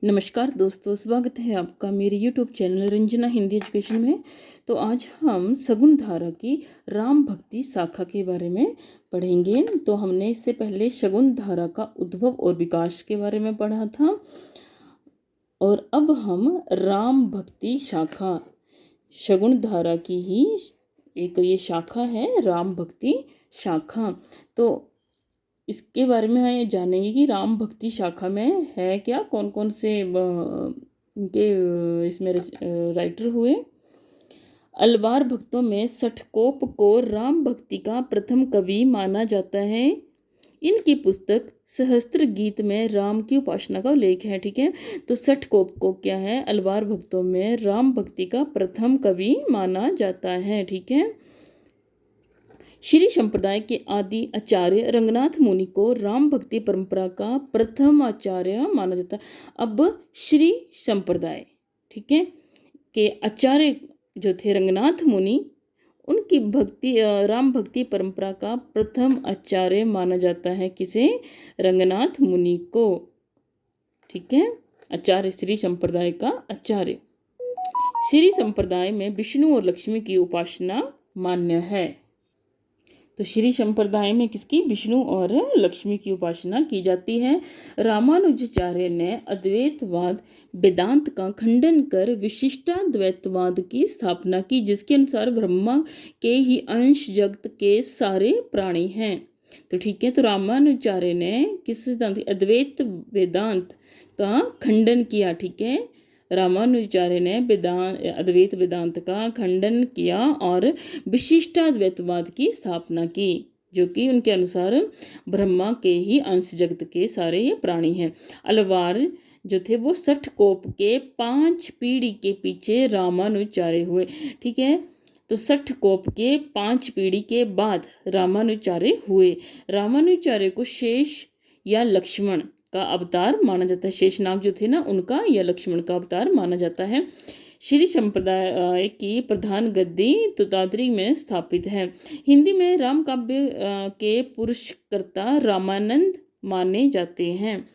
नमस्कार दोस्तों, स्वागत है आपका मेरे YouTube channel Ranjana Hindi education में। तो आज हम सगुन धारा की राम भक्ति शाखा के बारे में पढ़ेंगे। तो हमने इससे पहले शगुन धारा का उद्भव और विकास के बारे में पढ़ा था, और अब हम राम भक्ति शाखा शगुन धारा की ही एक ये शाखा है, राम भक्ति शाखा। तो इसके बारे में हम जानेंगे कि राम भक्ति शाखा में है क्या, कौन कौन से इनके इसमें राइटर हुए। अलवार भक्तों में सठकोप को राम भक्ति का प्रथम कवि माना जाता है। इनकी पुस्तक सहस्त्र गीत में राम की उपासना का उल्लेख है। ठीक है, तो सठकोप को क्या है, अलवार भक्तों में राम भक्ति का प्रथम कवि माना जाता है। ठीक है, श्री संप्रदाय के आदि आचार्य रंगनाथ मुनि को राम भक्ति परंपरा का प्रथम आचार्य माना जाता है। अब श्री संप्रदाय, ठीक है, के आचार्य जो थे रंगनाथ मुनि, उनकी भक्ति राम भक्ति परंपरा का प्रथम आचार्य माना जाता है। किसे? रंगनाथ मुनि को। ठीक है, आचार्य श्री संप्रदाय का आचार्य। श्री संप्रदाय में विष्णु और लक्ष्मी की उपासना मान्य है। तो श्री संप्रदाय में किसकी? विष्णु और लक्ष्मी की उपासना की जाती है। रामानुजाचार्य ने अद्वैतवाद वेदांत का खंडन कर विशिष्टाद्वैतवाद की स्थापना की, जिसके अनुसार ब्रह्मा के ही अंश जगत के सारे प्राणी हैं। तो ठीक है, तो रामानुजाचार्य ने किस सिद्धांत? अद्वैत वेदांत का खंडन किया। ठीक है, रामानुजाचार्य ने अद्वैत वेदांत का खंडन किया और विशिष्टाद्वैतवाद की स्थापना की, जो कि उनके अनुसार ब्रह्मा के ही अंश जगत के सारे ये प्राणी हैं। अलवार जो थे वो सठकोप के 5 पीढ़ी के पीछे रामानुजाचार्य हुए। ठीक है, तो सठकोप के 5 पीढ़ी के बाद रामानुजाचार्य हुए। रामानुजाचार्य को शेष या लक्ष्मण का अवतार माना जाता है। शेषनाग जो थे ना, उनका या लक्ष्मण का अवतार माना जाता है। श्री संप्रदाय की प्रधान गद्दी तुताद्री में स्थापित है। हिंदी में राम काव्य के पुरुषकर्ता रामानंद माने जाते हैं।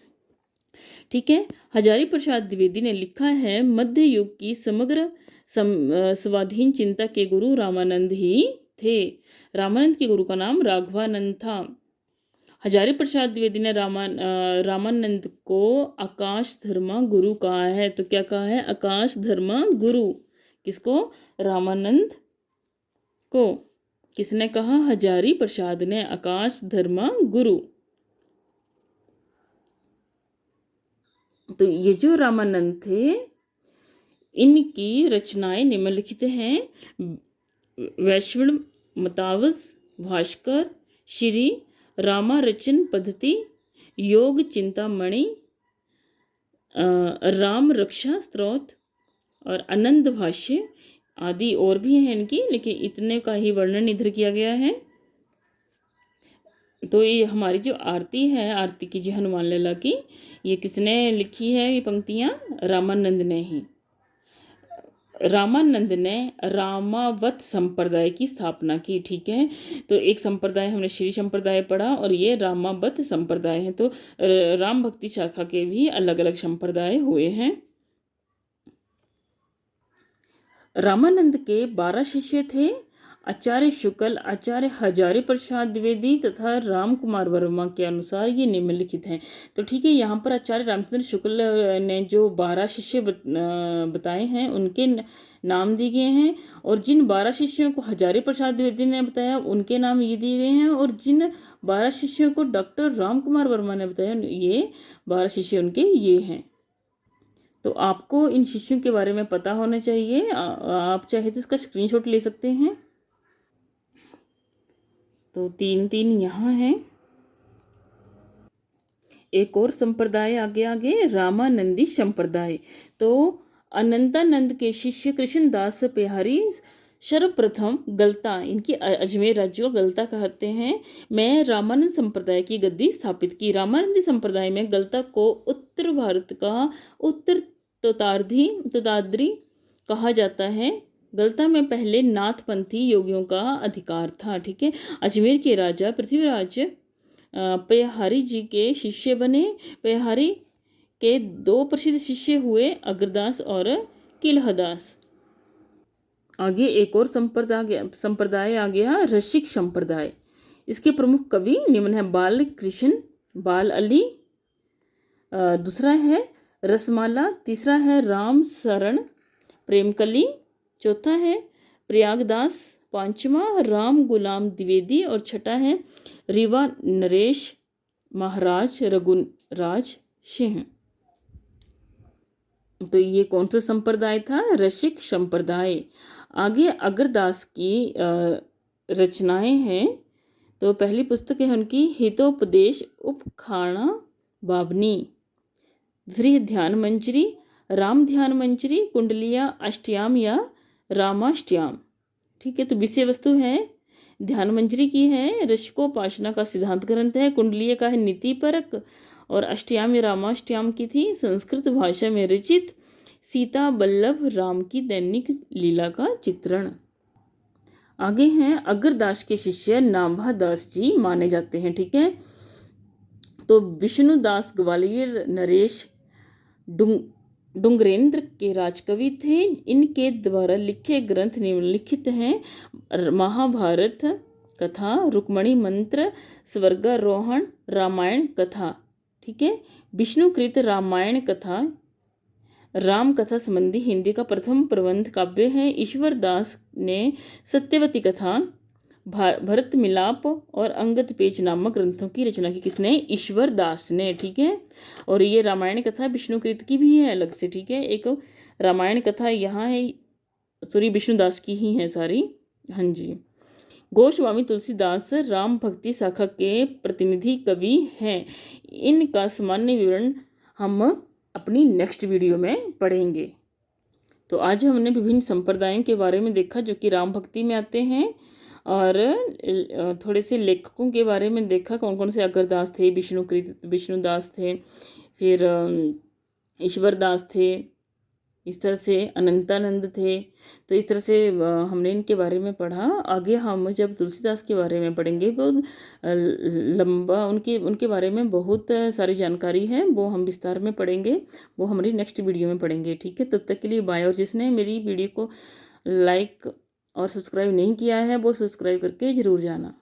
ठीक है, हजारी प्रसाद द्विवेदी ने लिखा है, मध्य युग की समग्र स्वाधीन चिंता के गुरु रामानंद ही थे। रामानंद के गुरु का नाम राघवानंद था। हजारी प्रसाद द्विवेदी ने रामानंद को आकाश धर्मा गुरु कहा है। तो क्या कहा है? आकाश धर्मा गुरु। किसको? रामानंद को। किसने कहा? हजारी प्रसाद ने आकाश धर्मा गुरु। तो ये जो रामानंद थे, इनकी रचनाएं निम्नलिखित हैं। वैष्णव मतावज, भास्कर, श्री रामारचन पद्धति, योग चिंतामणि, राम रक्षा स्तोत्र और आनंद भाष्य आदि और भी हैं इनकी, लेकिन इतने का ही वर्णन इधर किया गया है। तो ये हमारी जो आरती है, आरती कीजिए हनुमान लला की, ये किसने लिखी है? ये पंक्तियां रामानंद ने ही। रामानंद ने रामावत संप्रदाय की स्थापना की। ठीक है, तो एक संप्रदाय हमने श्री संप्रदाय पढ़ा और ये रामावत संप्रदाय है। तो राम भक्ति शाखा के भी अलग अलग संप्रदाय हुए हैं। रामानंद के 12 शिष्य थे। आचार्य शुक्ल, आचार्य हजारी प्रसाद द्विवेदी तथा राम कुमार वर्मा के अनुसार ये निम्नलिखित हैं। तो ठीक है, यहाँ पर आचार्य रामचंद्र शुक्ल ने जो 12 शिष्य बताए हैं, उनके नाम दिए गए हैं, और जिन 12 शिष्यों को हजारी प्रसाद द्विवेदी ने बताया, उनके नाम ये दिए गए हैं, और जिन 12 शिष्यों को डॉक्टर राम कुमार वर्मा ने बताया, ये 12 शिष्य उनके ये हैं। तो आपको इन शिष्यों के बारे में पता होना चाहिए। आप चाहे तो इसका स्क्रीनशॉट ले सकते हैं। तो 3 यहाँ हैं। एक और संप्रदाय आगे रामानंदी संप्रदाय। तो अनंतानंद के शिष्य कृष्णदास पेहारी सर्वप्रथम गलता, इनकी अजमेर राज्य को गलता कहते हैं, मैं रामानंद संप्रदाय की गद्दी स्थापित की। रामानंदी संप्रदाय में गलता को उत्तर भारत का उत्तर तोताद्री कहा जाता है। गलता में पहले नाथपंथी योगियों का अधिकार था। ठीक है, अजमेर के राजा पृथ्वीराज पेहारी जी के शिष्य बने। पेहारी के दो प्रसिद्ध शिष्य हुए, अग्रदास और किलहदास। आगे एक और संप्रदाय आ गया, रसिक संप्रदाय। इसके प्रमुख कवि निम्न है, बाल कृष्ण, बाल अली, दूसरा है रसमाला, तीसरा है राम शरण प्रेमकली, चौथा है प्रयागदास, पांचवा राम गुलाम द्विवेदी और छठा है रीवा नरेश महाराज रघुराज सिंह। तो ये कौन सा संप्रदाय था? रसिक संप्रदाय। आगे अग्रदास की रचनाएं हैं। तो पहली पुस्तक है उनकी हितोपदेश उपखाणा बावनी, दूसरी है ध्यान मंजरी, राम ध्यान मंजरी, कुंडलिया अष्टयाम या रामाष्टयाम। ठीक है, तो विषय वस्तु है ध्यान मंजरी की है रसिकोपासना का सिद्धांत ग्रंथ है, कुंडलीय का है नीति परक, और अष्टयाम या रामाष्टयाम की थी संस्कृत भाषा में रचित सीता बल्लभ राम की दैनिक लीला का चित्रण। आगे हैं अग्रदास के शिष्य नाभादास जी माने जाते हैं। ठीक है, तो विष्णुदास ग्वालियर नरेश डुंगरेंद्र के राजकवि थे। इनके द्वारा लिखे ग्रंथ निम्नलिखित हैं, महाभारत कथा, रुक्मणी मंत्र, स्वर्गारोहण, रामायण कथा। ठीक है, विष्णुकृत रामायण कथा राम कथा संबंधी हिंदी का प्रथम प्रबंध काव्य है। ईश्वर दास ने सत्यवती कथा, भरत मिलाप और अंगद पेच नामक ग्रंथों की रचना की। किसने? ईश्वर दास ने। ठीक है, और ये रामायण कथा विष्णुकृत की भी है अलग से। ठीक है, एक रामायण कथा यहाँ है, सॉरी विष्णुदास की ही है सारी। हाँ जी, गोस्वामी तुलसीदास राम भक्ति शाखा के प्रतिनिधि कवि हैं। इनका सामान्य विवरण हम अपनी नेक्स्ट वीडियो में पढ़ेंगे। तो आज हमने विभिन्न संप्रदायों के बारे में देखा जो कि राम भक्ति में आते हैं, और थोड़े से लेखकों के बारे में देखा, कौन कौन से अग्रदास थे, विष्णुदास थे, फिर ईश्वरदास थे, इस तरह से अनंतानंद थे। तो इस तरह से हमने इनके बारे में पढ़ा। आगे हम जब तुलसीदास के बारे में पढ़ेंगे, बहुत लंबा उनके बारे में बहुत सारी जानकारी है, वो हम विस्तार में पढ़ेंगे, वो हमारी नेक्स्ट वीडियो में पढ़ेंगे। ठीक है, तब तक के लिए बाय। और जिसने मेरी वीडियो को लाइक और सब्सक्राइब नहीं किया है वो सब्सक्राइब करके ज़रूर जाना।